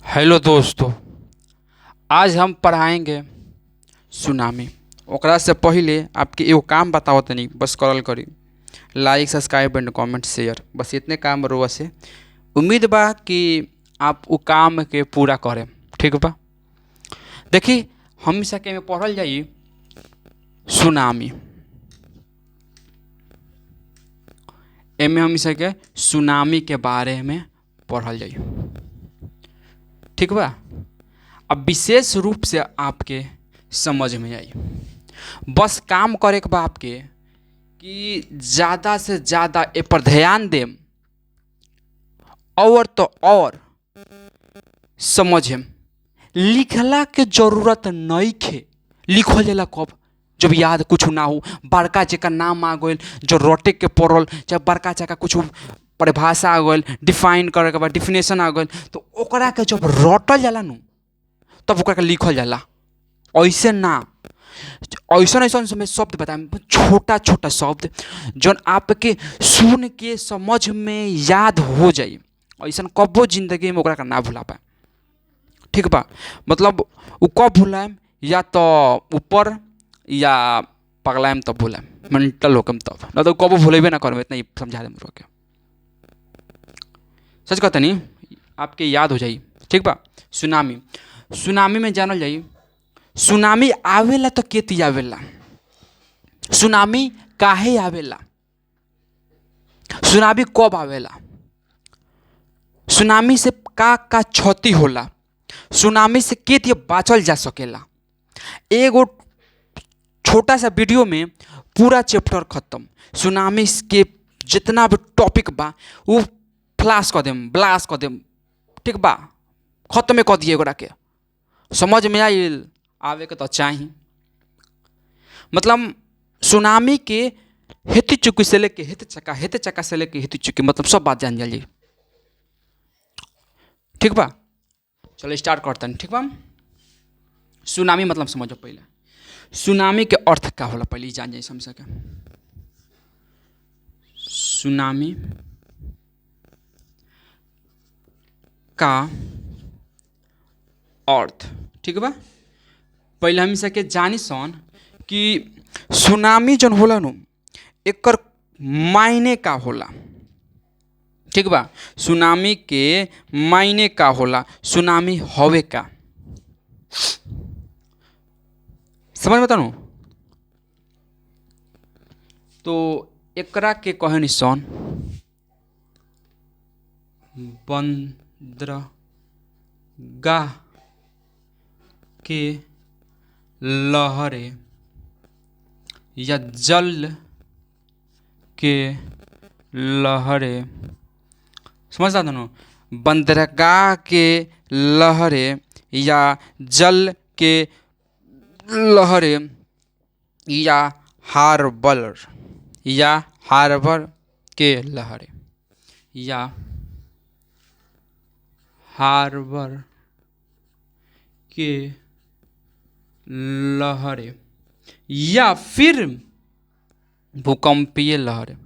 Hello दोस्तों, आज हम पढ़ाएंगे सुनामी। ओकरा से पहले आपके एगो काम बताओ तनी, बस करल करी like subscribe and comment share, बस इतने काम रुआ से उम्मीद बा कि आप उ काम के पूरा करें। ठीक बा, देखी हमेशा के में पढ़ल जाई सुनामी। एमे हमेशा के सुनामी के बारे में पढ़ल जाई। ठीक बा, अब विशेष रूप से आपके समझ में आई। बस काम करे के बा आपके कि ज़्यादा से ज़्यादा ए पर ध्यान देम और तो और समझेम। लिखला के जरूरत नहीं खे, लिखल जाला कब जब याद कुछ ना हो। बड़का जगह नाम आ गए जो रोटे के पड़ल, चाहे बड़का जगह कुछ परिभाषा आ गई, डिफाइन करे के बाद डिफिनेशन आ गई, तो ओकरा के जब रटल जाला नु तब ओकरा के लिखल जाला। ऐसे ना, ऐसा ऐसा समय शब्द बताए, छोटा छोटा शब्द जौन आपके सुन के समझ में याद हो जाए। ऐसा कबो जिंदगी में ओकरा के ना भुला पाए। ठीक बा, मतलब उ कब भुलाएम, या तो ऊपर या पगलाएम तब भुलाएम, मेंटल होकम तब, ना तो कबो भूलेबे ना करम। इतना ही समझा देम के, सच कहते नहीं, आपके याद हो जाई। ठीक बा, सुनामी। सुनामी में जानल जाई, सुनामी आवेला तो केती आवेला, सुनामी काहे आवेला, सुनामी कब आवेला, सुनामी से का क्षति होला, सुनामी से केती बाँचल जा सकेला। एगो छोटा सा वीडियो में पूरा चैप्टर खत्म। सुनामी के जितना भी टॉपिक बा वो फ्लैश कर देम, ब्लास्ट कर देम। ठीक बा, खत्म कर दिए गोरा के। समझ में आइल, आवे के तो चाही। मतलब सुनामी के हेती चुकी से लेके हेते चक्का से लेके हेती चुकी, मतलब सब बात जान जाइए। ठीक बा, चलो स्टार्ट करते हैं। ठीक बा, सुनामी मतलब समझो पहले सुनामी के अर्थ का होला, पहले जान जाए समझ सके। सुनामी का अर्थ, ठीक बा, पहले हम सके जानी सन कि सुनामी जन होला नु एकर मायने का होला। ठीक बा, सुनामी के मायने का होला, सुनामी हवे का, समझ में बताऊँ तो एकरा के कहनी सन बंदरगाह के लहरे या जल के लहरे, समझता दोनों, बंदरगाह के लहरे या जल के लहरे या हार्बर के लहरे या हार्बर के लहरे या फिर भूकंपीय लहरे,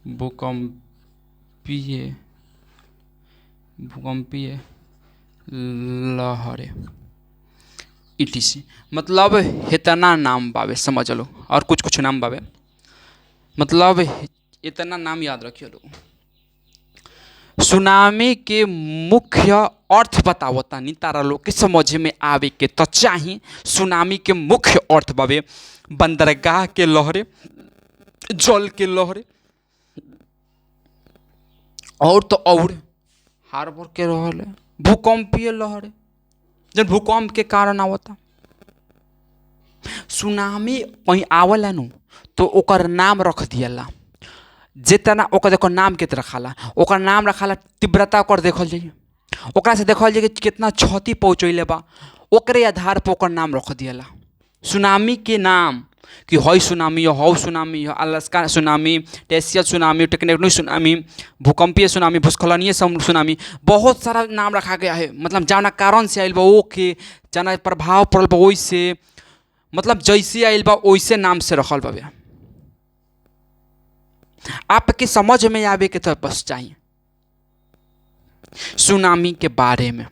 भूकंपीय लहरे इटीसी। मतलब इतना नाम बावे, समझ लो, और कुछ कुछ नाम बावे, मतलब इतना नाम याद रखिए लोग। सुनामी के मुख्य अर्थ बतावता नहीं तारा लोग के समझ में आवे के तो चाही। सुनामी के मुख्य अर्थ बावे बंदरगाह के लहरे, जल के लहरे, और तो और हार्बर के लहरे, भूकंपीय लहरे जब भूकंप के कारण आवता। सुनामी कहीं आवला नु तो ओकर नाम रख दियाला, जितना ओकर देखो नाम के रखाला, ओकर नाम रखाला, तीव्रता ओकर देखल जाइए, ओकरा से देखल जाइए कि कितना क्षति पहुँचैले बा, ओकरे आधार पर ओकर नाम रख दियाला। सुनामी के नाम कि हई सुनामी हौ सुनामी, अलास्का सुनामी, टेसियल सुनामी, टेक्टोनिक सुनामी, भूकंपीय सुनामी, भूस्खलनीय सुनामी, बहुत सारा नाम रखा गया है। मतलब जाना कारण से आयल बा ओके, जाना प्रभाव पड़ल बा वैसे, मतलब जैसे आयल बा वैसे नाम से रखल बा। आपके समझ में आवे के तो बस चाहिए। सुनामी के बारे में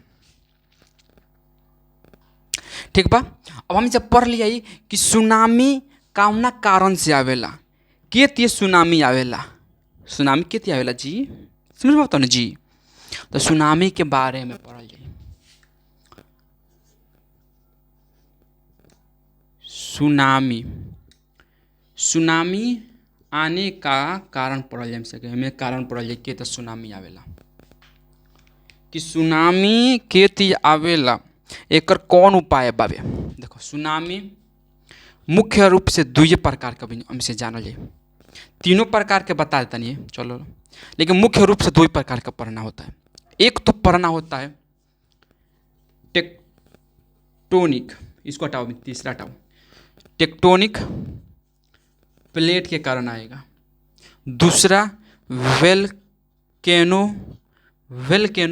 ठीक बा। अब हम जब पढ़ लिया कि सुनामी कौना कारण से आवेला, के तिये सुनामी आवेला, सुनामी के तिये आवेला जी, समझ में आता ना जी। तो सुनामी के बारे में पढ़ल जाई। सुनामी, सुनामी आने का कारण पढ़ल जाए सके, हमें कारण पढ़ल जाए के तो सुनामी आवेला, कि सुनामी के ती आवेला, एकर कौन उपाय बाबे। देखो सुनामी मुख्य रूप से दुई प्रकार का हमसे जानल जाए, तीनों प्रकार के बता देता नहीं चलो, लेकिन मुख्य रूप से दो प्रकार का पढ़ना होता है। एक तो पढ़ना होता है टेक्टोनिक, इसको हटाओ, तीसरा हटाओ, टेक्टोनिक प्लेट के कारण आएगा। दूसरा वेलकेनो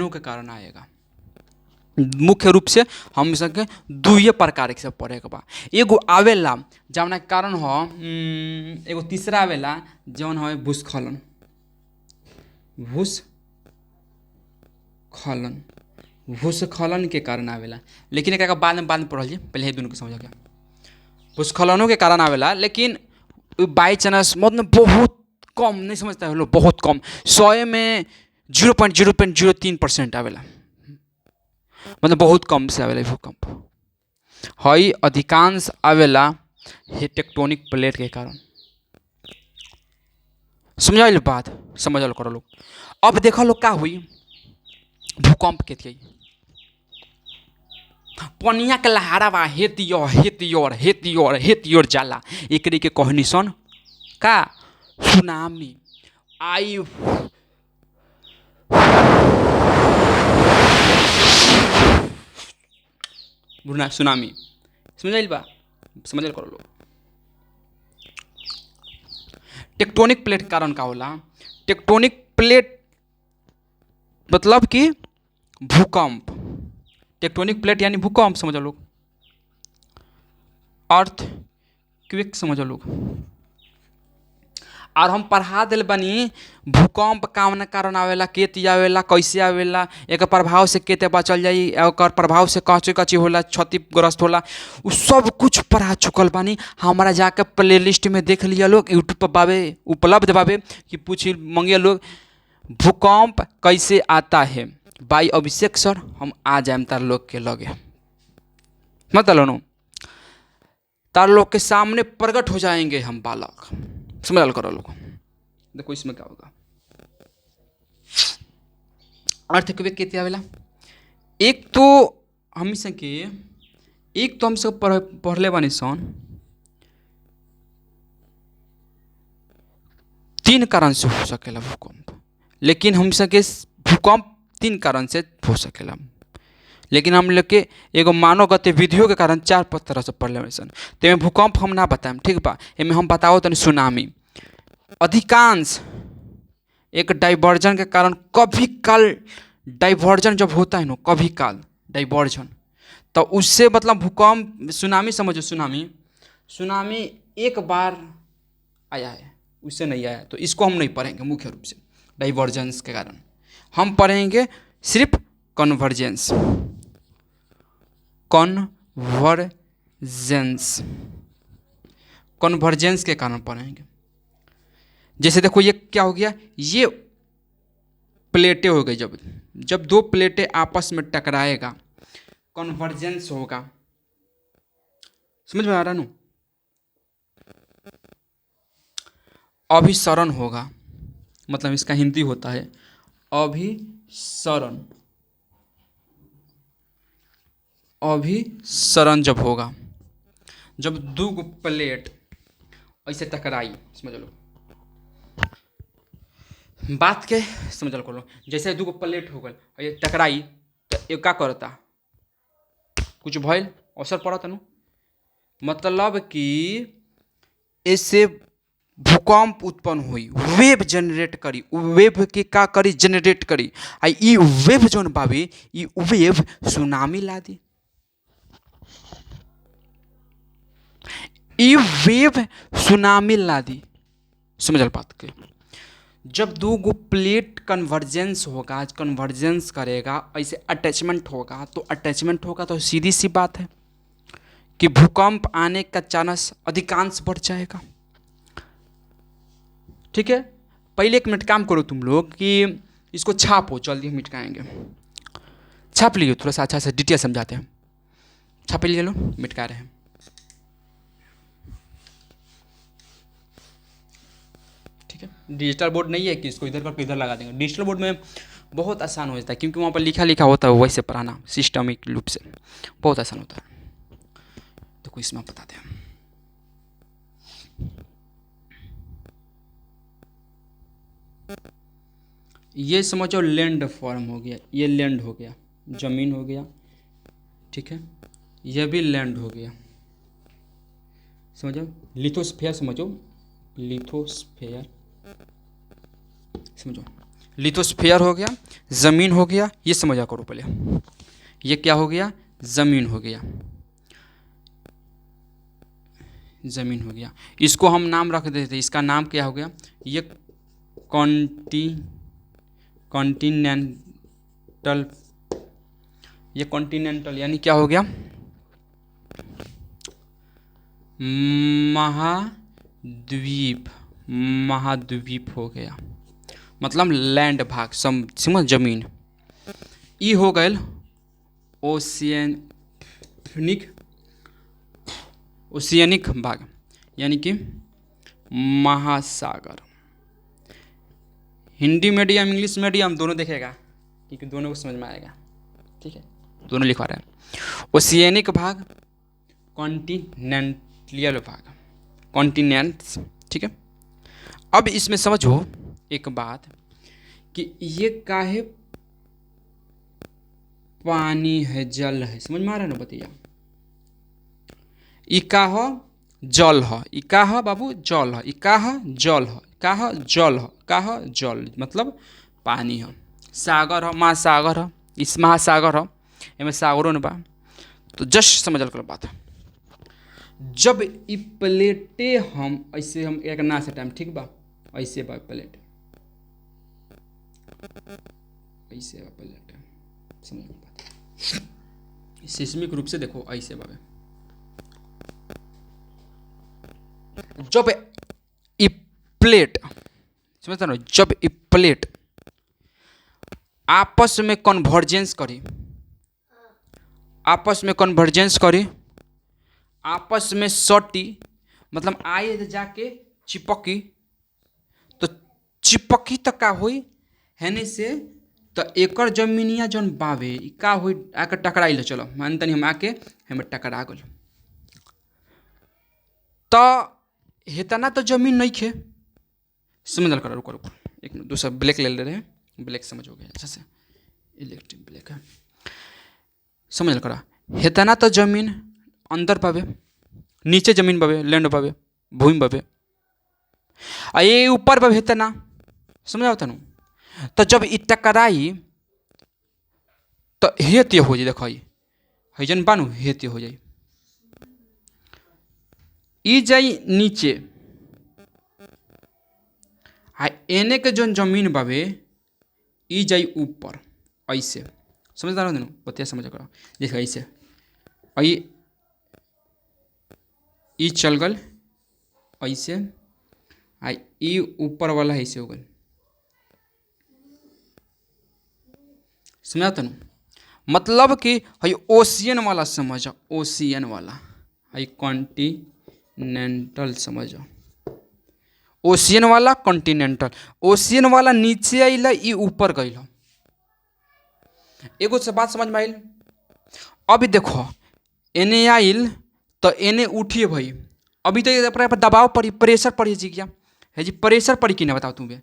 के कारण आएगा। मुख्य रूप से हम सके दुए प्रकार के सब पढ़े के बा। एगो आवेला जौना के कारण हो, एगो तीसरा आवेला जौन हो भूस्खलन, भूस्खलन के कारण आवेला। लेकिन एक बाद में पढ़ल जी, पहले ही दोनों के समझ गया। भूस्खलनों के कारण आवेला, लेकिन बाई चांस मतलब बहुत कम, नहीं समझता है लोग, बहुत कम, 100 में 0.003% आवेला, मतलब बहुत कम से आवेला भूकंप। हई अधिकांश आवेला हे टेक्टोनिक प्लेट के कारण। समझाइल बात, समझल करो लोग। अब देखो लोग का हुई भूकंप के थी, पनिया के लहारा बा हेतियोर जाला, एकरे के कहनी सन का सुनामी। आई सुनामी, समझाइल बा, समझल करो लोग। टेक्टोनिक प्लेट कारण का होला, टेक्टोनिक प्लेट मतलब कि भूकंप, टेक्टोनिक प्लेट यानी भूकंप, समझो लोग। अर्थ क्विक समझो लोग। और हम पढ़ा दिल बनी भूकंप कौन कारण आवेला, के ती आवेला, कैसे आवेला, एक प्रभाव से के बचल जाई, एक प्रभाव से कच्ची कच्ची होला, क्षतिग्रस्त होला, उ सब कुछ पढ़ा चुकल बानी। हमारा जाके प्ले लिस्ट में देख लिया लोग, यूट्यूब पर बाबे उपलब्ध बाबे, कि पूछी मंगिए लोग भूकंप कैसे आता है बाई अभिषेक सर, हम आ जाए तार लोग के लगे, मतलब तार लोग के सामने प्रकट हो जाएंगे हम बालक, समझ करो लोग। देखो इसमें क्या होगा, अर्थ के आवेला। एक तो हम सके, एक तो हम सब पढ़ले बानी सन, 3 कारण से हो सकेला भूकंप, लेकिन हम सके भूकंप 3 कारण से हो सकेला, लेकिन हम लोग के एगो मानव गतिविधियों के कारण 4 तरह से पढ़ले सन। तो भूकंप हम ना बताएं, ठीक बा। एमें हम बताओ तनी सुनामी। अधिकांश एक डाइवर्जन के कारण, कभी काल डाइवर्जन जब होता है ना, कभी काल डाइवर्जन, तो उससे मतलब भूकंप, सुनामी समझो, सुनामी एक बार आया है, उससे नहीं आया, तो इसको हम नहीं पढ़ेंगे मुख्य रूप से डाइवर्जेंस के कारण। हम पढ़ेंगे सिर्फ कन्वर्जेंस, कन्वर्जेंस के कारण पढ़ेंगे। जैसे देखो ये क्या हो गया, ये प्लेटें हो गई, जब 2 प्लेटें आपस में टकराएगा कन्वर्जेंस होगा, समझ में आ रहा ना। अभिसरण होगा, मतलब इसका हिंदी होता है अभिसरण। अभिसरण जब होगा, जब 2 प्लेट ऐसे टकराई, समझ लो बात के, समझ लो। जैसे 2 प्लेट हो गए, ये टकराई, तो ये क्या करता, कुछ भइल, असर पड़ता न, मतलब कि इससे भूकंप उत्पन्न हुई, वेव जनरेट करी, वेव के का करी, जनरेट करी, आ ई वेव जौन बाबे, ई वेव सुनामी ला दी। ई वेव सुनामी ला दी, समझल बात के। जब 2 प्लेट कन्वर्जेंस होगा, कन्वर्जेंस करेगा, ऐसे अटैचमेंट होगा, तो सीधी सी बात है कि भूकंप आने का चांस अधिकांश बढ़ जाएगा। ठीक है, पहले 1 मिनट काम करो तुम लोग कि इसको छापो, जल्दी हम मिटकाएंगे। छाप लियो, थोड़ा सा अच्छा से डिटेल समझाते हैं। छाप लिए लो, मिटका रहे हैं। ठीक है, डिजिटल बोर्ड नहीं है कि इसको इधर करके इधर लगा देंगे। डिजिटल बोर्ड में बहुत आसान हो जाता है, क्योंकि वहाँ पर लिखा लिखा होता है वैसे पढ़ाना सिस्टमिक रूप से बहुत आसान होता है। तो कोई इसमें बताते हैं। ये समझो लैंड फॉर्म हो गया, ये लैंड हो गया, जमीन हो गया। ठीक है, यह भी लैंड हो गया। समझो लिथोस्फीयर, समझो लिथोस्फीयर, समझो लिथोस्फीयर हो गया, ज़मीन हो गया। ये समझा करो पहले, ये क्या हो गया, ज़मीन हो गया, ज़मीन हो गया। इसको हम नाम रख देते, इसका नाम क्या हो गया, ये कॉन्टिनेंटल, ये कॉन्टिनेंटल यानी क्या हो गया, महाद्वीप, महाद्वीप हो गया, मतलब लैंड भाग, समझ जमीन। ई हो गए ओशियनिक भाग, यानी कि महासागर। हिंदी मीडियम इंग्लिश मीडियम दोनों देखेगा, क्योंकि दोनों को समझ में आएगा। ठीक है, दोनों लिखवा रहे हैं। ओशियनिक भाग, कॉन्टिनेंटल भाग, कॉन्टिनेंट्स। ठीक है, अब इसमें समझो एक बात कि ये काहे पानी है, जल है, समझ में आ रहा है ना, बतिया। ई का हो, जल हो, ई का हो बाबू, जल हो, ई का हो, जल हो, का हो, जल हो, का हो, जल मतलब पानी हो। सागर हो, महासागर हो, इस महासागर हो, एमें सागरों ने बा। तो जस्ट समझल करो बात। जब ई प्लेटे हम ऐसे, हम एक ना से टाइम, ठीक बा, ऐसे बा प्लेट, ऐसे बा प्लेट, समझ बात। सिस्मिक रूप से देखो, ऐसे बा। जब ई प्लेट, समझता ना, जब ई प्लेट आपस में कन्वर्जेंस करी, आपस में कन्वर्जेंस करी, आपस में सटी, मतलब आए जाके चिपकी, तो चिपकी तो का हुई हैने से, तो एकर जमीनिया जौन बावे का हुई, आके टकराई लो। चलो मानतनी हम आके हमें टकरा गल, तो हेतना तो जमीन नहीं खे, समझल करो। रुको रुको एक मिनट, दूसरा ब्लैक ले रहे हैं, ब्लैक समझोगे अच्छा से, इलेक्ट्रिक ब्लैक है, समझल करा। हेतना तो जमीन अंदर पावे, नीचे जमीन पावे, लैंड पावे, भूमि पावे, आ ये ऊपर पावे हेतना, समझाओ तनु। तो जब ई टकराई तो हेत्य हो जाए, देखो है जन बानू, हेत्य हो जाए, ई जाई नीचे, आ एने के जौन जमीन बावे ई जाई ऊपर, ऐसे समझदार हो, बतिया समझ करो। देखो ऐसे ई चल गल ऐसे, आ ई ऊपर वाला ऐसे हो गल, समझा तनु। मतलब कि हई ओशियन वाला समझो, ओशियन वाला, हई कॉन्टिनेंटल समझो, ओशियन वाला कॉन्टिनेंटल। ओशियन वाला नीचे आइल, ई ऊपर गइल। एगो से बात समझ में आइल। अभी देखो एने आइल तो एने उठिए भाई, अभी तो अपने पर दबाव पड़ी, प्रेशर पड़ी जी, क्या है जी, प्रेशर पड़ी कि ना बताओ तुम्हें।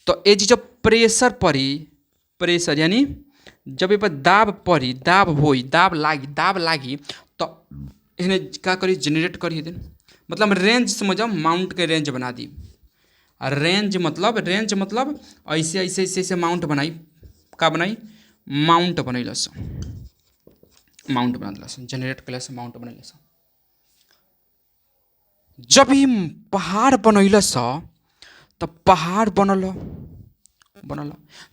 तो ये जी जब प्रेशर पड़ी, प्रेशर यानी जब ये पर दाब पड़ी, दाब होई, दाब लागी तो इन्हें क्या करी, जनरेट करी दिन, मतलब रेंज समझो, माउंट के रेंज बना दी। रेंज मतलब ऐसे ऐसे ऐसे ऐसे माउंट बनाई, का बनाई, माउंट बनैलस, माउंट बना दिलस, जनरेट कैलस, माउंट बनैलस। जब ही पहाड़ बनैलस तो पहाड़ बनल,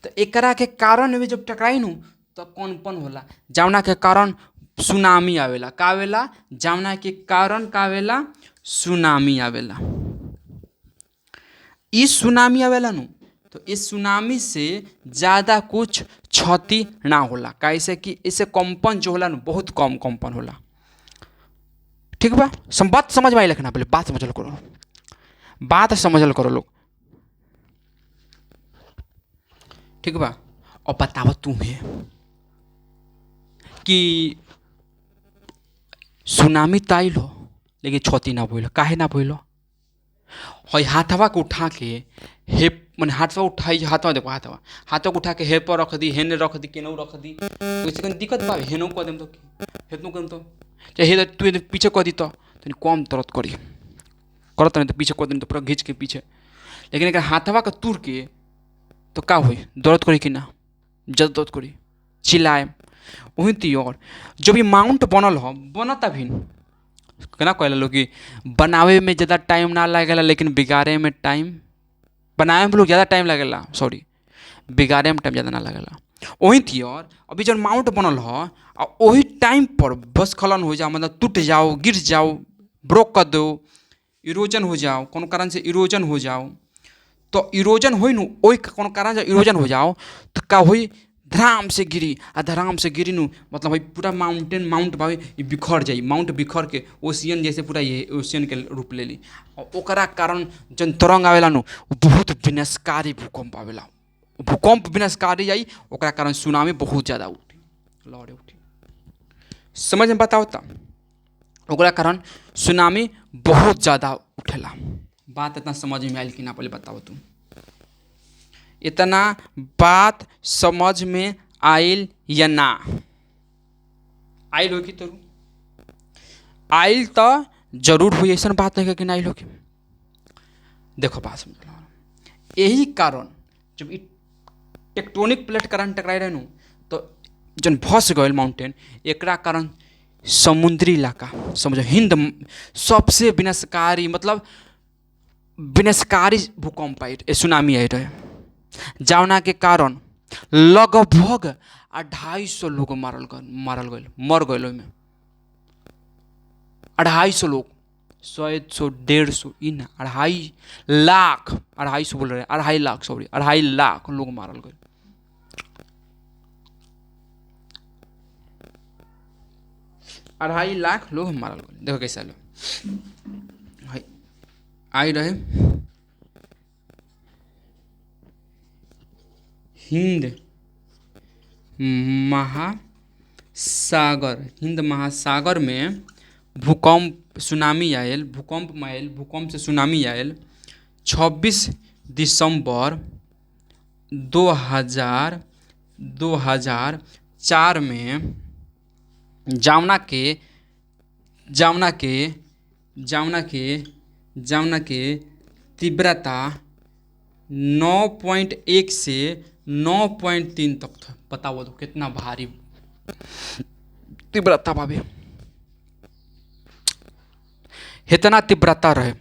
तो एकरा के कारण में जब टकराई नु तो कंपन होला, जौना के कारण सुनामी आवेला। का आवेला? जमुना के कारण का आवेला? सुनामी आवेला। इस सुनामी आवेला नु, तो इस सुनामी से ज़्यादा कुछ क्षति ना होला, कैसे कि इसे कंपन जो होला नु बहुत कम कंपन होला। ठीक बा? बात समझ में आई? लिखना पहले बात समझल करो, बात समझल करो लोग। ठीक बा? और बताओ तुम्हें कि सुनामी तो आइल हो लेकिन क्षति ना भइल। काहे ना भइल? हई हाथवा के उठा के हे मैंने हाथवा उठाई, हाथवा देखो, हाथवा हाथवा के उठा के हे पर रख दी, हेने रख दी, केनहू रख दी, वैसे कहीं दिक्कत बा? हेनू कह देम तो हेतनू कह देम तो चाहे हे तू पीछे कह दी तो तनी कम दर्द करी, करत नहीं तो पीछे कह देम तो पूरा घींच के पीछे। लेकिन अगर हाथवा के तूर के तो का हुई? दर्द करी कि ना? जद दर्द करी, चिल्लाए। वही ती और जब ये माउंट बनल हो, बनता भी केना कहला लोग कि बनावे में ज़्यादा टाइम ना लगेला लेकिन बिगाड़े में टाइम, बनावे में लोग ज़्यादा टाइम लगेला, सॉरी बिगाड़े में टाइम ज़्यादा ना लगेला। वही थी और अभी जब माउंट बनल हो और वही टाइम पर भस्खलन हो जाओ, मतलब टूट जाओ, गिर जाओ, ब्रोक कर दो, इरोजन हो जाओ, कोनो कारण से इरोजन हो जाओ, तो इरोजन हो नु वही कोनो कारण से इरोजन हो जाओ तो का हुई? धराम से गिरी, आ धराम से गिरी नु मतलब भाई पूरा माउंटेन माउंट भाई बिखर जाई, माउंट बिखर के ओशियन जैसे पूरा ये ओशियन के रूप ले ली। और ओकरा कारण जन तरंग आवेला नु बहुत विनाशकारी भूकंप आवेला, भूकंप विनाशकारी आई, ओकरा कारण सुनामी बहुत ज़्यादा उठी, लहरें उठी। समझ में बताओ ता? ओकरा कारण सुनामी बहुत ज़्यादा उठेला। बात इतना समझ में आयल कि ना? पहले बताओ तुम, इतना बात समझ में आयल या ना? आयल हो कि? तो आयल तो जरूर हुई, ऐसा बात नहीं कि ना आयल हो कि। देखो बात समझ लो, यही कारण जब टेक्टोनिक प्लेट कारण टकराई रहे नु तो जन भस गए माउंटेन, एकरा कारण समुद्री इलाका समझो हिंद सबसे विनाशकारी, मतलब विनाशकारी भूकंप आई, सुनामी आई रहे, जौना के कारण लगभग 250 लोग मर गए में 250 लोग, 100 150 इन 2.5 लाख, 250 बोल रहे, 2.5 लाख, सॉरी 2.5 लाख लोग मारल गए। 2.5 लाख लोग मारल गए। देखो कैसा लोग आई रहे हिंद महासागर में भूकंप सुनामी आयल, भूकंप से सुनामी आयल 26 दिसंबर 2004 में जमुना के तीव्रता 9.1 से 9.3 तक था। बताओ तो कितना भारी तीव्रता भाभी, इतना तीव्रता रहे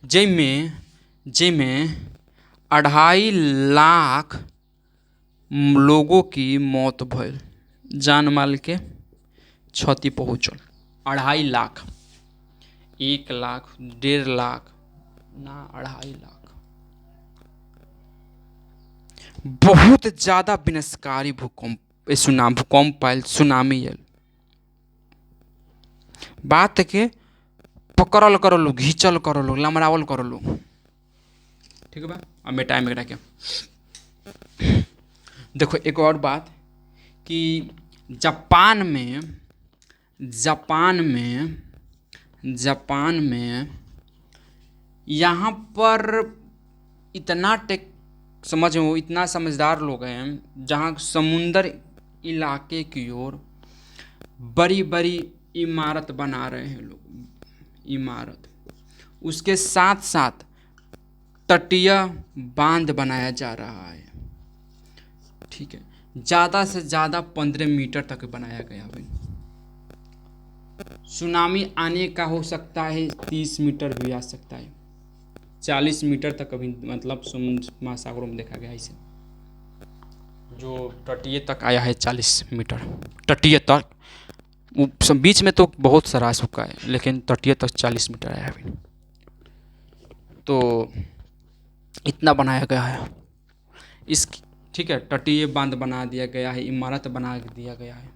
जैमें 2.5 लाख लोगों की मौत भइल, जान माल के क्षति पहुँचल। 2.5 लाख, 1 लाख, 1.5 लाख ना, 2.5 लाख, बहुत ज्यादा विनाशकारी भूकंप आयल, सुनामी आयल। बात के पकड़ल करो लो, घींचल करो लो, लमरावल करो लो। ठीक है बा? अब मैं टाइम में क्या देखो एक और बात कि जापान में यहाँ पर इतना समझ में, इतना समझदार लोग हैं जहाँ समुंदर इलाके की ओर बड़ी बड़ी इमारत बना रहे हैं लोग, इमारत, उसके साथ साथ तटीय बांध बनाया जा रहा है। ठीक है, ज़्यादा से ज़्यादा 15 मीटर तक बनाया गया है। सुनामी आने का हो सकता है 30 मीटर भी आ सकता है, 40 मीटर तक अभी मतलब समुद्र महासागरों में देखा गया इसे, जो तटीय तक आया है 40 मीटर तटीय तक। बीच में तो बहुत सारा आ चुका है, लेकिन तटीय तक 40 मीटर है अभी। तो इतना बनाया गया है इस, ठीक है, तटीय बांध बना दिया गया है, इमारत बना दिया गया है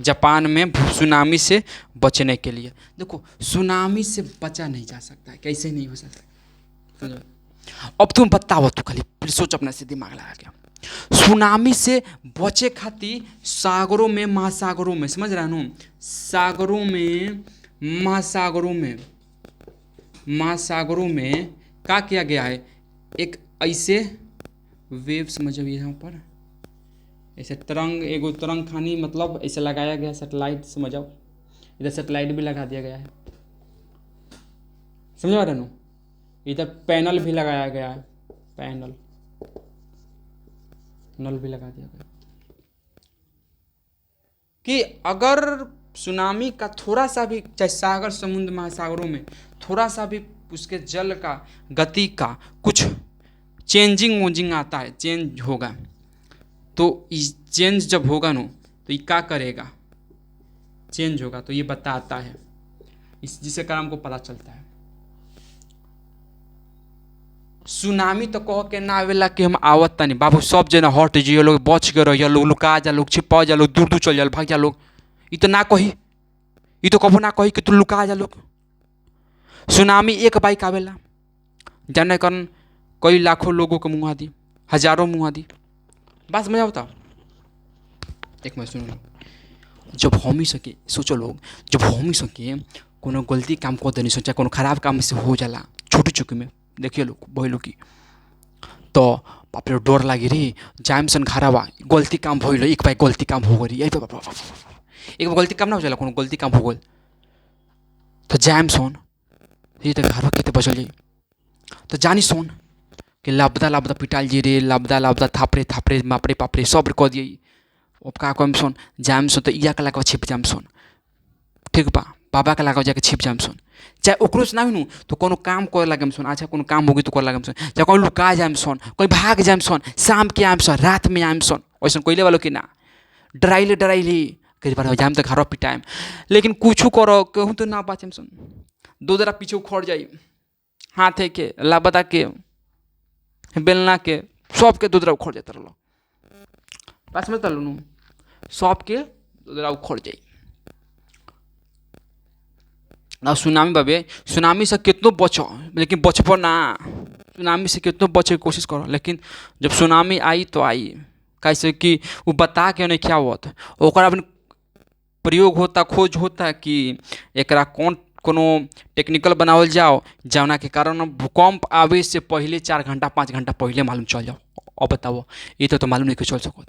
जापान में सुनामी से बचने के लिए। देखो सुनामी से बचा नहीं जा सकता है, कैसे नहीं हो सकता। अब तुम बताओ, तो खाली फिर सोच अपने से दिमाग लगा के। सुनामी से बचे खातिर सागरों में, महासागरों में, समझ रहा हूँ, सागरों में, महासागरों में क्या किया गया है, एक ऐसे वेव समझो यहाँ पर, ऐसे तरंग, एगो तरंग खानी, मतलब ऐसे लगाया गया सेटेलाइट, समझ आओ, इधर सेटेलाइट भी लगा दिया गया है, समझ रहे हो, इधर पैनल भी लगाया गया है, पैनल, नल भी लगा दिया गया कि अगर सुनामी का थोड़ा सा भी, चाहे सागर, समुद्र, महासागरों में थोड़ा सा भी उसके जल का, गति का कुछ चेंजिंग आता है, चेंज होगा, तो इस चेंज जब होगा ना, तो ये क्या करेगा, चेंज होगा, तो ये बताता है, इस जिससे कारण हमको पता चलता है। सुनामी तो कह के ना आवेला कि हम आवत नहीं बाबू, सब जना हट जाइए लोग, बच के रहिए लोग, लुका जा लोग, छिपा जा लोग, दूर दूर चल जा, भाग जा लोग, ये तो ना कही, ये तो कबो ना कही कि तू लुका जा लोग। सुनामी एक बाइक आवेला, जाने कारण कई लाखों लोगों को मुँह दी, हजारों मुँह दी। बात समझ आता, एक मैं सुनो, जब हम ही सके, सोचो लोग, जब हम ही सके कोनो गलती काम कर देनी सोचा, कोनो खराब काम से हो जाला छोटी चुकी में, देखिए लोग वही लोग की, तो बाप रे डर लगी रे, जामसन खराबा गलती काम भइल, एक बार गलती काम हो गई, एक बार गलती काम ना हो जाला, कोनो गलती काम हो गल तो जामसन, ये तो घर कितने बचल जाई, तो जानी सोन कि लापदा लापदा पिटाल जी रे, लापदा लापदा थापरे थापरे मापरे पापरे सब कह दिए। अब का कम सोन जामसन, तो इया के लगा छिप जामसन, ठीक बा, बाबा के लगा जाके छिप जामसन, चाहे ओकरो से ना हुई तो कोनो काम कर लगे सुन, अच्छा कोनो काम होगी तो कर लगे सुन, चाहे कोई लुका जाए सुन, कोई भाग जाए सुन, शाम के आम सन, रात में आम सन, वैसे कोई वालों की ना डराइले कई बार जाम तो घर पिटाएम, लेकिन कुछ करो कहूँ तो ना बाचम सुन, दो दरा पीछे उखड़ जाई, हाथे के लापदा के बेलना के सबके दो दरा उखड़ जाता रहो, पास में तलू सबके दो दरा उखड़ जाई ना। सुनामी बाबे, सुनामी से कितनो बचो, लेकिन बचपो ना, सुनामी से कितनो बचे की कोशिश करो, लेकिन जब सुनामी आई तो आई, कैसे कि वो बता के नहीं क्या हुआ, ओकरा अपन प्रयोग होता, खोज होता कि एकरा कौन कोनो टेक्निकल बनावल जाओ, जौना के कारण भूकंप आवे से पहले 4 घंटा 5 घंटा पहले मालूम चल जाओ। अब बताओ, ये तो मालूम नहीं कि चल सको,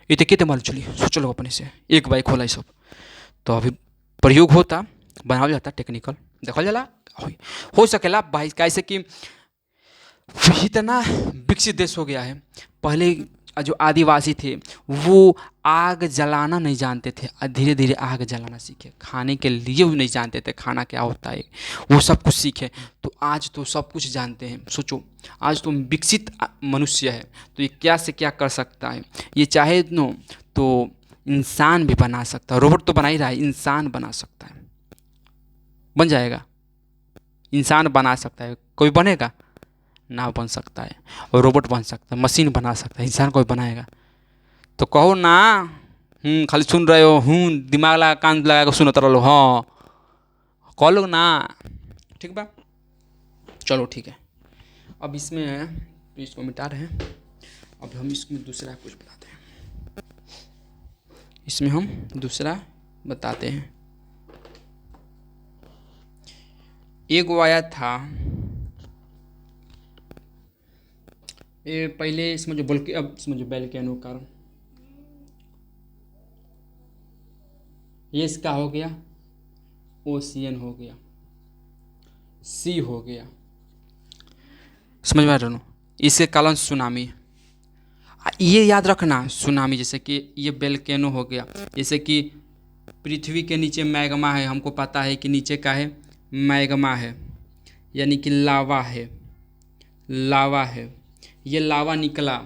ये तो कितने मालूम चलिए, सोच लो अपने से, एक बाइक होला सब, तो अभी प्रयोग होता, बनावल जाता टेक्निकल, देखल जाला हो सकेला भाई, कैसे कि इतना विकसित देश हो गया है। पहले जो आदिवासी थे वो आग जलाना नहीं जानते थे, धीरे धीरे आग जलाना सीखे, खाने के लिए भी नहीं जानते थे खाना क्या होता है, वो सब कुछ सीखे, तो आज तो सब कुछ जानते हैं। सोचो आज तो विकसित मनुष्य है, तो ये क्या से क्या कर सकता है, ये चाहे नो तो इंसान भी बना सकता है, रोबोट तो बना ही रहा है, इंसान बना सकता है, बन जाएगा, इंसान बना सकता है, कोई बनेगा ना, बन सकता है, और रोबोट बन सकता है, मशीन बना सकता है, इंसान कोई बनाएगा, तो कहो ना, खाली सुन रहे हो, दिमाग लगा कान लगा कर सुनते रहो, हाँ कह लो ना, ठीक बा, चलो ठीक है। अब इसमें तो इसको मिटा रहे हैं, अब हम इसमें दूसरा कुछ बताते हैं, इसमें हम दूसरा बताते हैं। एक आया था, ये पहले समझो बल्कि, अब समझो वोल्केनो कारण, ये इसका हो गया, ओशियन हो गया, सी हो गया, समझ में आ रहा, इसके कारण सुनामी। ये याद रखना, सुनामी जैसे कि ये वोल्केनो हो गया, जैसे कि पृथ्वी के नीचे मैग्मा है, हमको पता है कि नीचे का है मैग्मा है, यानी कि लावा है, लावा है, ये लावा निकला,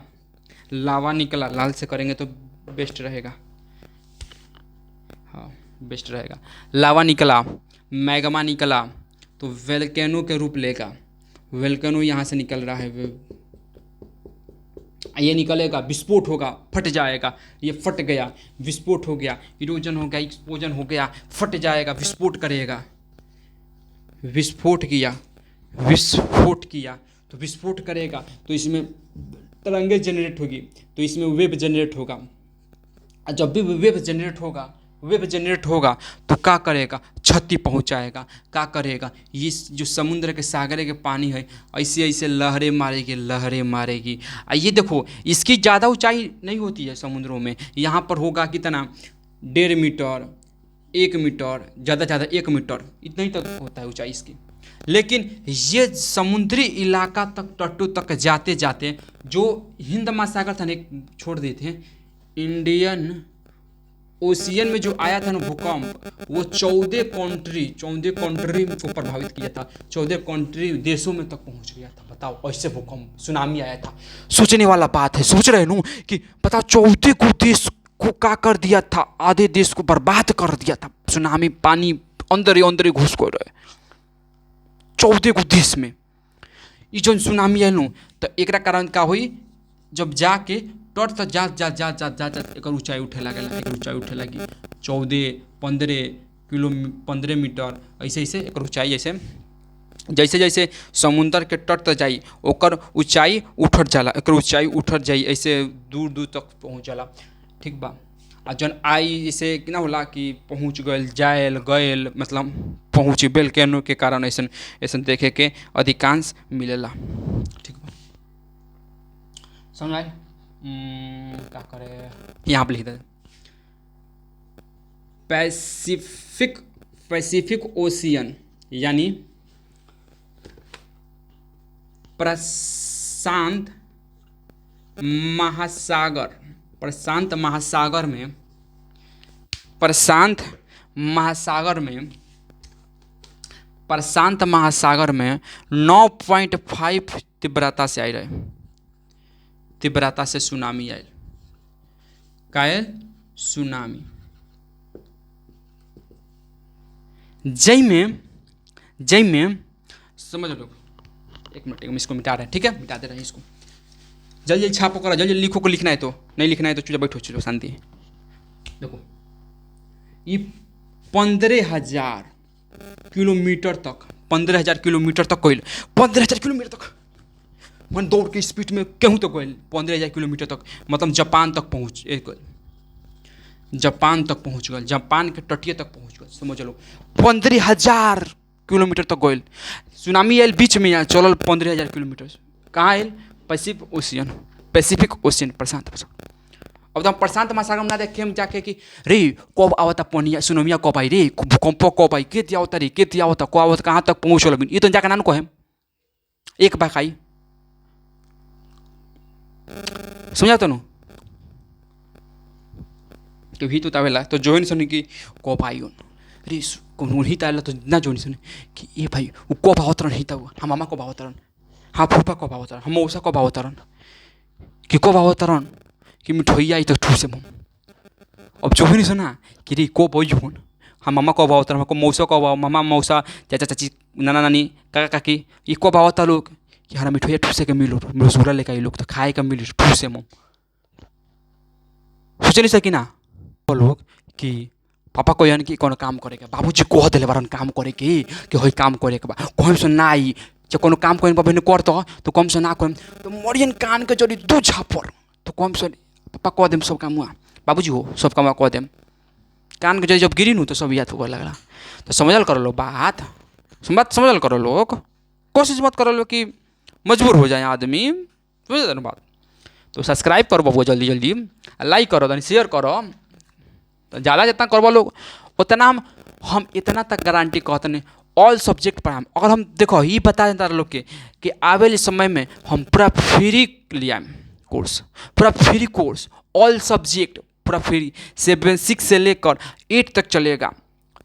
लावा निकला, लाल से करेंगे तो बेस्ट रहेगा, हाँ बेस्ट रहेगा। लावा निकला, मैग्मा निकला तो वेल्केनो के रूप लेगा। वेल्केनो यहाँ से निकल रहा है, ये निकलेगा, विस्फोट होगा, फट जाएगा, ये फट गया, विस्फोट हो गया, इरोजन हो गया, एक्सप्लोजन हो गया, फट जाएगा, विस्फोट करेगा, विस्फोट किया, विस्फोट किया तो विस्फोट करेगा तो इसमें तरंगे जनरेट होगी, तो इसमें वेव जनरेट होगा। जब भी वेव जनरेट होगा तो क्या करेगा, क्षति पहुंचाएगा। क्या करेगा, ये जो समुद्र के सागरे के पानी है ऐसे ऐसे लहरें मारेगी। ये देखो इसकी ज़्यादा ऊंचाई नहीं होती है समुद्रों में, यहाँ पर होगा कितना, 1.5 मीटर, 1 मीटर, ज़्यादा 1 मीटर, इतना ही तक होता है ऊंचाई इसकी। लेकिन ये समुद्री इलाका तक, तटों तक जाते जाते जो हिंद महासागर था छोड़ देते हैं, इंडियन ओशियन में जो आया था ना भूकंप, वो 14 कंट्री को प्रभावित किया था, 14 कंट्री देशों में तक पहुंच गया था। बताओ ऐसे भूकंप, सुनामी आया था। सोचने वाला बात है, सोच रहे नो कि बताओ 14 को देश को क्या कर दिया था, आधे देश को बर्बाद कर दिया था सुनामी, पानी अंदर ही घुस को रहे 14 को देश में। ये जो सुनामी है नो तो एक कारण का हुई, जब जाके तट तक जा एक ऊंचाई उठे लगी 14-15 मीटर, ऐसे एक ऊंचाई, जैसे समुद्र के तट तक जाई ओकर ऊंचाई उठत जाला, जाई, ऐसे दूर तक पहुँच जाला। ठीक बा। आ जन आई ऐसे कि ना होला कि पहुँच गए मतलब पहुँच वेल्केनो के कारण ऐसा देखे के अधिकांश मिलेला। ठीक बा, समझ आए? क्या करे, यहाँ पर लिख दे, पैसिफिक ओशियन यानी प्रशांत महासागर में 9.5 तीव्रता से आई रहे, तीव्रता से सुनामी आयल। कायल सुनामी, जय में समझ लो। एक मिनट हम इसको मिटा रहे हैं, ठीक है, मिटा दे रहे हैं इसको। जल्दी छापो करा, जल्दी लिखो, को लिखना है तो, नहीं लिखना है तो चुप बैठो, चलो शांति। देखो ये 15,000 किलोमीटर तक, 15,000 किलोमीटर तक कोई, 15,000 किलोमीटर तक मन दौड़ के स्पीड में कहूँ तो कोई 15,000 किलोमीटर तक, मतलब जापान तक पहुँच गए, जापान के तटीय तक पहुँच गए, समझ लो 15,000 किलोमीटर तक गए। सुनामी आयल बीच में, यहाँ चलल 15,000 किलोमीटर। कहाँ आयल, पैसिफिक ओशियन, प्रशांत। अब तो हम प्रशांत महासागर में ना देखे हम जाके कि रे कब आवता पनिया, सुनामिया कब आई रे, भूकंप कब आई, के आवता रे, के आवता, कब आवता, कहाँ तक पहुँच लगिन, ये तो जाके ना कहे एक बार आई, समझा तो नो तो ही तो तावेला तो जोइन सुनी कि कब आई रे ही ताला तो ना जोइन सुनी कि ये भाई वो कब आवतरण ही तब, हम मामा कब आवतरण, हाँ फूफा कब आवतरण, हम मौसा कब आवतरण, कि कब आवतरण कि मिठोई आई तो ठूसे हम। अब जो नहीं सुना कि रे कब आई हो, हम मामा कब आवतरण, हमको मौसा कब आओ, मामा मौसा चाचा चाची नाना नानी काका काकी, ये कब आवता लोग कि हमारा मिठोइया ठूसे के मिलो, मजूरा लेकर लोग तो खाए का मिलो ठूसे हम। सोच नहीं सकी ना लोग कि पापा को यानी कि कौन काम करे के, बाबूजी कह दिले बारन काम करे कि हई काम करे के बा, कहीं से ना आई जो कोनो काम करें बाबू ने कर तो कम से ना करें तो मरियन कान के जड़ी 2 झापर तो कम से पापा कह देम सब काम हुआ, बाबूजी हो सब काम कह देम, कान के जड़ी जब गिरी नू तो सब याद हो लगला। तो समझल करो लो बात समझल करो लोग, कोशिश मत करो लो कि मजबूर हो जाए आदमी, समझ बात। तो सब्सक्राइब करो बाबू जल्दी जल्दी, लाइक करो, शेयर करो, तो ज़्यादा जितना करवा लोग उतना हम इतना तक गारंटी कहते नहीं ऑल सब्जेक्ट पढ़ाएं। अगर हम देखो ये बता देता लोग के कि आवे वाले समय में हम पूरा फ्री लिया कोर्स, पूरा फ्री कोर्स, ऑल सब्जेक्ट पूरा फ्री, 7-6 से लेकर 8 तक चलेगा,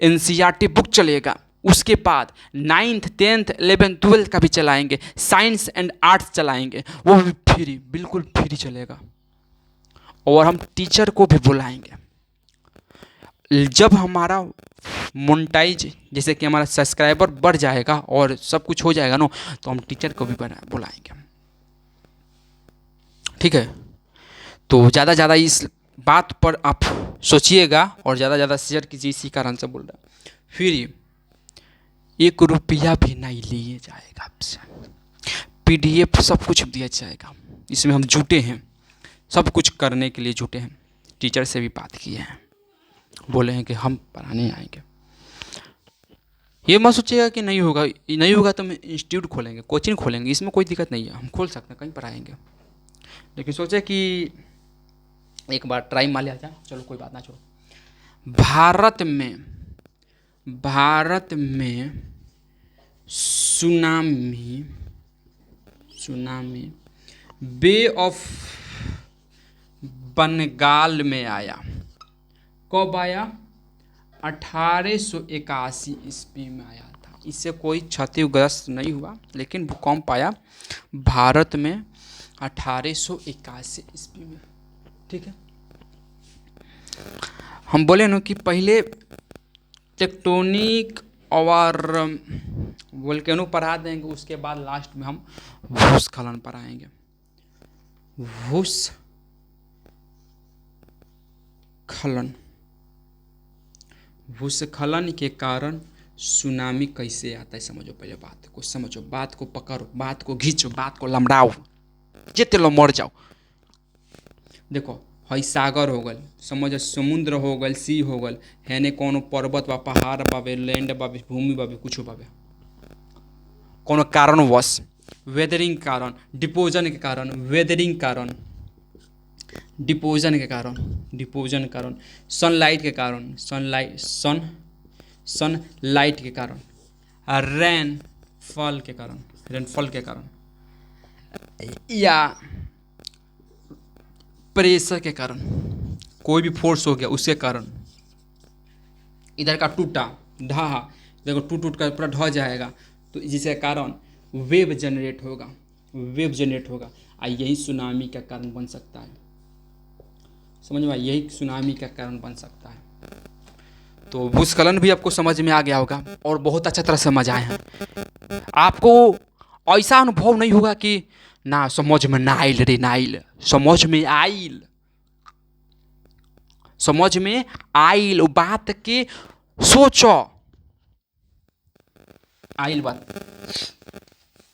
NCERT बुक चलेगा, उसके बाद 9th 10th 11th 12th का भी चलाएंगे, साइंस एंड आर्ट्स चलाएंगे, वो भी फ्री, बिल्कुल फ्री चलेगा। और हम टीचर को भी बुलाएंगे, जब हमारा मोनेटाइज जैसे कि हमारा सब्सक्राइबर बढ़ जाएगा और सब कुछ हो जाएगा ना, तो हम टीचर को भी बुलाएंगे। ठीक है, तो ज़्यादा ज़्यादा इस बात पर आप सोचिएगा और ज़्यादा ज़्यादा शेयर कीजिए, इसी कारण से बोल रहा हूँ। फिर 1 रुपया भी नहीं लिए जाएगा आपसे, PDF सब कुछ दिया जाएगा। इसमें हम जुटे हैं, सब कुछ करने के लिए जुटे हैं। टीचर से भी बात किए हैं, बोले हैं कि हम पढ़ाने आएंगे। ये मत सोचिएगा कि नहीं होगा, नहीं होगा तो हम इंस्टीट्यूट खोलेंगे, कोचिंग खोलेंगे, इसमें कोई दिक्कत नहीं है, हम खोल सकते हैं, कहीं पढ़ाएंगे। लेकिन सोचे कि एक बार ट्राई मार लिया जाए, चलो कोई बात ना, छोड़ो। भारत में सुनामी बे ऑफ बंगाल में आया। कब आया? 1881 ईस्वी में आया था। इससे कोई क्षतिग्रस्त नहीं हुआ, लेकिन भूकंप आया भारत में 1881 ईस्वी में। ठीक है, हम बोले ना कि पहले टेक्टोनिक और वोल्केनो पढ़ा देंगे, उसके बाद लास्ट में हम भूस्खलन पढ़ाएंगे। भूस्खलन के कारण सुनामी कैसे आता है समझो, पहले बात को समझो, बात को पकड़ो, बात को घींचो, बात को लमड़ाओ, जितने लो मर जाओ। देखो, हई सागर हो गल, समझ, समुद्र हो गल, सी हो गल, है ने कोनो पर्वत बा, पहाड़ बाबे, लैंड बाबे, भूमि बाबे, कुछ बाबे, कोनो कारणवश, वेदरिंग कारण, डिपोजन के कारण, वेदरिंग कारण, डिपोजन के कारण, सनलाइट के कारण, सनलाइट के कारण, रेनफॉल के कारण, या प्रेशर के कारण, कोई भी फोर्स हो गया उसके कारण, इधर का टूटा ढहा, देखो टूट कर पूरा ढह जाएगा, तो जिसके कारण वेव जनरेट होगा, और यही सुनामी का कारण बन सकता है। समझ में, यही सुनामी का कारण बन सकता है। तो भूस्खलन भी आपको समझ में आ गया होगा और बहुत अच्छा तरह समझ आए हैं। आपको ऐसा अनुभव नहीं होगा कि ना समझ में ना आइल रे, ना आइल, समझ में आइल बात के सोचो, आइल बात।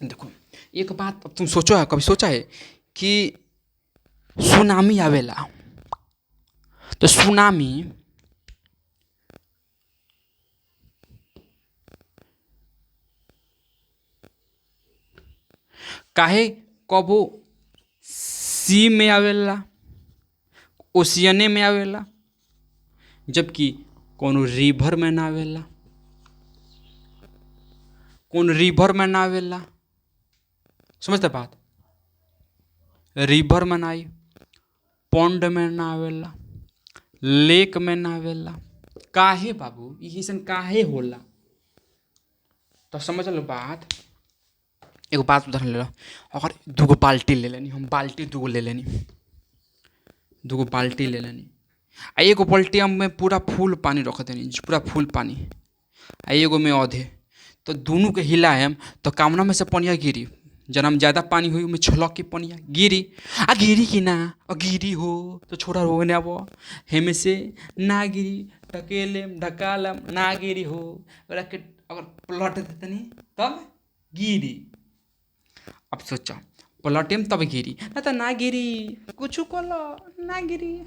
देखो एक बात अब तुम सोचो है, कभी सोचा है कि सुनामी आवेला, तो सुनामी काहे कबो सी में आवेला, ओशियने में आवेला, जबकि कोनो रिवर में ना आवेला, समझते बात? रिवर में ना आई, पॉन्ड में ना आवेला, लेक में ना आवेला। काहे बाबू, ये काहे होला? तो समझ लो बात। एगो बात उदाहरण ले लो, अगर दूगो बाल्टी ले लेनी, हम बाल्टी दूगो ले लेनी, आ एगो बाल्टी में पूरा फुल पानी रख देनी, पूरा फुल पानी, आ एगो में आधे, तो दोनों के हिलाएम तो कामना में से पनिया गिरी, जना में ज़्यादा पानी हुई में छलक के पनिया गिरी, आ गिरी कि ना, आ गिरी हो तो छोड़ा हो ने, अब हेमे से ना गिरी, ढकेलेम ढकालम, ना गिरी हो, अगर पलट देतनी तब गिरी। अब सोचा पलटेम तब गिरी, ना गिरी, कुछ कलो ना गिरी,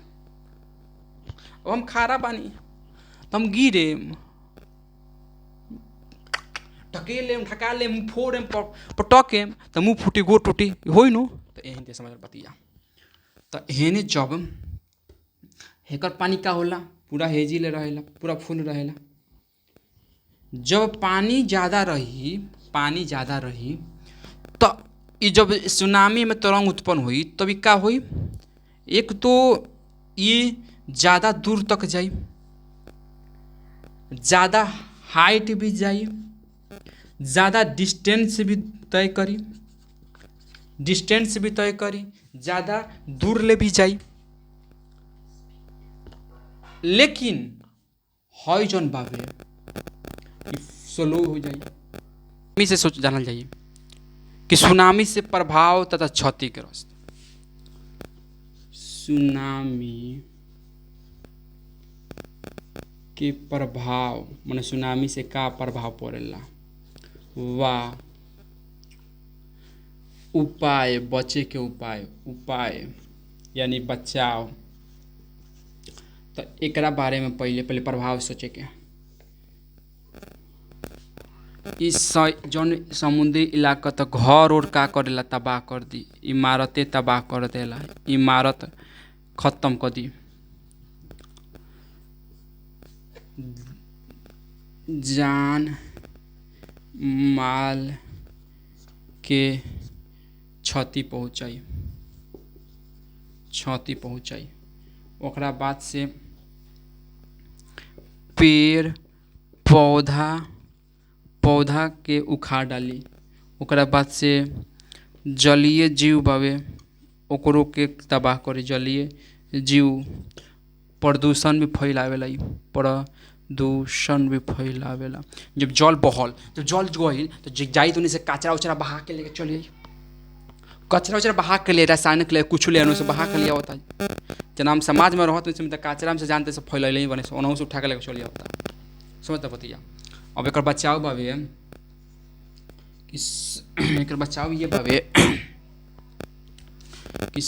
अब हम खारा पानी तो हम गिरेम, ढकेलेम ढकालेम, फोड़ेम पटकेम, तो मुँह फूटी गोड़ टूटी, हो नु। तो एहन समझ बतिया। तो एहने जब हेकर पानी का होला, पूरा हेजिल रहेला, पूरा फुल रहेला। जब पानी ज़्यादा रही तो ये जब सुनामी में तरंग उत्पन्न हुई, तभी का हुई, एक तो ये ज़्यादा दूर तक जाई, ज़्यादा हाइट भी जाई, ज़्यादा डिस्टेंस भी तय करी, ज़्यादा दूर ले भी जाई। लेकिन हई जौन बावे ई स्लो हो जाई। सुनामी से सोच जानल जाइए कि सुनामी से प्रभाव तथा क्षतिग्रस्त। सुनामी के प्रभाव माने सुनामी से का प्रभाव पड़ेला वा उपाय, बचे के उपाय यानी बचाव। तो एकरा बारे में पहले प्रभाव सोचे के। इस जौन समुद्री इलाका तो घर और का करेला तबाह कर दी, इमारतें तबाह कर देला, इमारत खत्म कर दी, जान माल के क्षति पहुँचाई। ओकरा बाद से पेड़ पौधा के उखाड़ डाली। ओकरा बाद से जलीय जीव बावे ओकरो के तबाह करे। जलीय जीव प्रदूषण भी फैलावेला। जब जल गईल तो जाई तो से कचरा उचरा बहा के लेके चली आई। कचरा उचरा बहा के लिए रासायनिक ले कुछ ले से बहा के लिया होता है। जना हम समाज में रहते हैं कचरा में से जानते से फैलैले ही बने से ओनहु से उठा के लेके चली होता है। समझता बतिया। अब एक बचाव बावे कि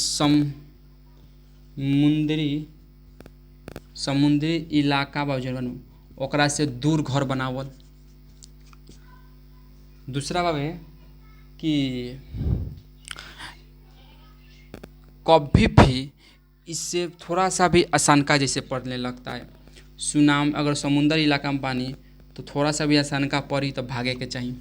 समुद्री इलाका बा जवन ओकरा से दूर घर बनावल। दूसरा बावे कि कभी भी इससे थोड़ा सा भी आशंका जैसे पड़ने लगता है। सुनामी अगर समुद्री इलाका में पानी तो थोड़ा सा भी आशंका पड़ी तो भागे के चाहिए।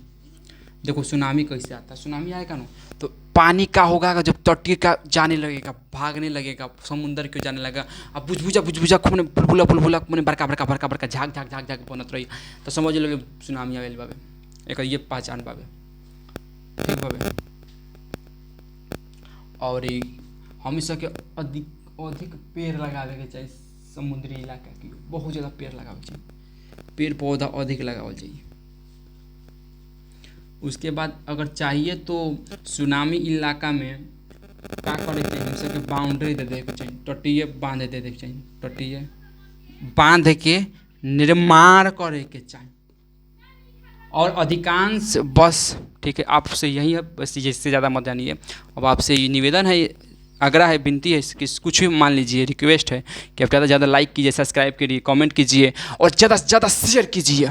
देखो सुनामी कैसे आता है। सुनामी आएगा ना तो पानी का होगा जब तटीय का जाने लगेगा, भागने लगेगा, समुद्र क्यों जाने लगेगा। अब बुझबुझा खूब बुलबुला मैंने बड़का झाग बनत रही तो समझ लगे सुनामी आवेल बावे। एक ये पहचान बावे, ठीक बावे। और हमेशा के अधिक पेड़ लगावे के चाहिए। समुद्री इलाका की बहुत ज़्यादा पेड़ लगावे चाहिए, पेड़ पौधा अधिक लगावल चाहिए। उसके बाद अगर चाहिए तो सुनामी इलाका में का करे के चाहिए, हमसे के बाउंड्री दे दे के चाहिए, तटीय बांध दे दे के चाहिए, तटीय बांध के निर्माण करे के चाहिए। और अधिकांश बस ठीक है आपसे यही है, बस इससे ज़्यादा मत जानिए। अब आपसे ये निवेदन है, आग्रह है, विनती है कि कुछ भी मान लीजिए, रिक्वेस्ट है कि आप ज़्यादा से ज़्यादा लाइक कीजिए, सब्सक्राइब करिए, कमेंट कीजिए और ज़्यादा से ज़्यादा शेयर कीजिए।